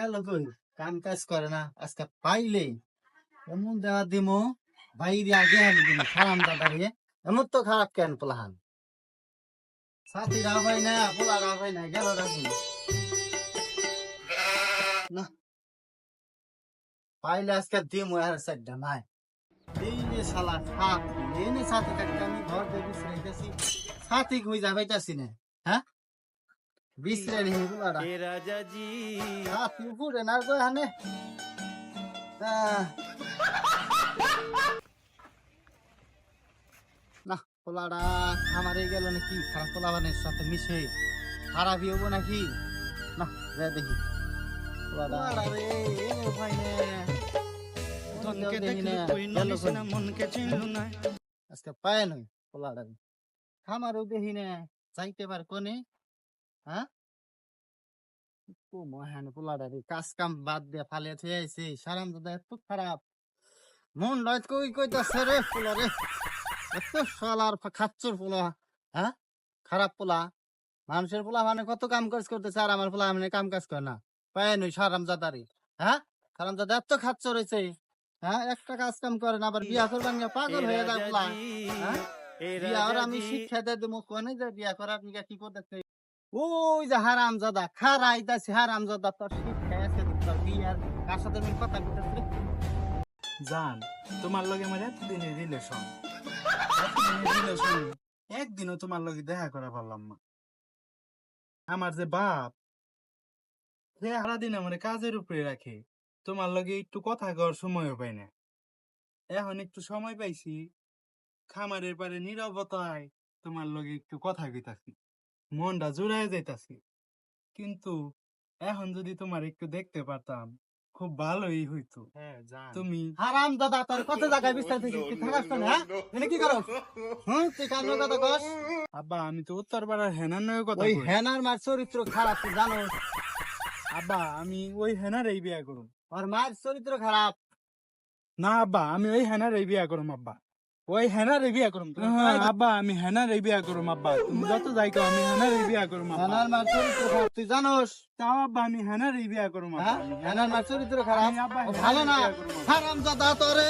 গেল কই কাম কাজ করে না আজকে পাইলে এমন দেওয়া দিমো বাইরে আগে হালি দিমো খারাম দাদারে এমন তো খারাপ কেন পোলাহান সাথী রাহ হয় না পোলা রাহ হয় না গেল রাখুন না পাইলে আজকে দিমো আর সাইডটা নাই এই যে শালা সাথী এনে সাথী থাকতে আমি ঘর দিয়ে বিশ্রে গেছি সাথী কই যাবাইতাছি না হ্যাঁ বিশ্রে নিহি পোলাটা সাথী উপরে না গো হানে না পোলাটা আমারে গেল নাকি খারাপ পোলাবানের সাথে মিশে খারাপই হবো নাকি না যাই দেখি পোলাটা রে এনে উপায় নে ধনকে দেখলি তুই নলিস না মনকে চিনলু না আজকে পায় নই পোলাটা আমারও দেখি না চাইতে পার কোনে হ্যাঁ ও মহান পোলাটা রে কাজ কাম বাদ দিয়ে ফালিয়ে থুয়ে আইছে সারাম দাদা এত খারাপ মন লয় কই কইতাছে রে পোলা রে এত শালার খাচ্চর পোলা হ্যাঁ খারাপ পোলা মানুষের পোলা মানে কত কাম কাজ করতেছে আর আমার পোলা মানে কাম কাজ করে না পায় নই সারাম দাদারি হ্যাঁ সারাম দাদা এত খাচ্চর হয়েছে হ্যাঁ একটা কাজ কাম করে না আবার বিয়া করবার নিয়ে পাগল হয়ে যায় পোলা হ্যাঁ বিয়া আর আমি শিক্ষা দিয়ে দেবো কোনে যে বিয়া করার নিয়ে কি করতেছে ওই যে হারাম জাদা খারাইতাছে হারাম জাদা তোর শিক্ষা আছে তোর বিয়ার কার সাথে আমি কথা বলতেছি জান তোমার লগে আমার এতদিনের রিলেশন একদিনও তোমার লগে দেখা করা পারলাম না আমার যে বাপ সে সারাদিন আমার কাজের উপরে রাখে তোমার লগে একটু কথা কওয়ার সময়ও পাই না এখন একটু সময় পাইছি খামারের পারে নীরবতায় তোমার লগে একটু কথা কইতাছি মনটা জুড়ায় যাইতাছি কিন্তু এখন যদি তোমার একটু দেখতে পারতাম খুব ভালোই হইতো তুমি হারাম দাদা তোর কত জায়গায় বিস্তার থেকে তুই থাকাস না হ্যাঁ এনে কি করস তুই কান্না কথা কস আব্বা আমি তো উত্তর পাড়ার হেনার নয় কথা ওই কই। হেনার মার চরিত্র খারাপ তুই জানোস আব্বা আমি ওই হেনারই বিয়া করুম ওর মায়ের চরিত্র খারাপ না আব্বা আমি ওই হেনারই বিয়া করুম আব্বা ওই হেনারই বিয়া করুম আব্বা আমি হেনারই বিয়া করুম আব্বা তুমি যত যাই কও আমি হেনারই বিয়া করুম আব্বা হেনার মার চরিত্র খারাপ তুই জানোস তাও আব্বা আমি হেনারই বিয়া করুম হ্যাঁ আব্বা হেনার মার চরিত্র খারাপ আমি আব্বা ও ভালো না হেনারই বিয়া করুম আব্বা। হারাম দাদা তোরে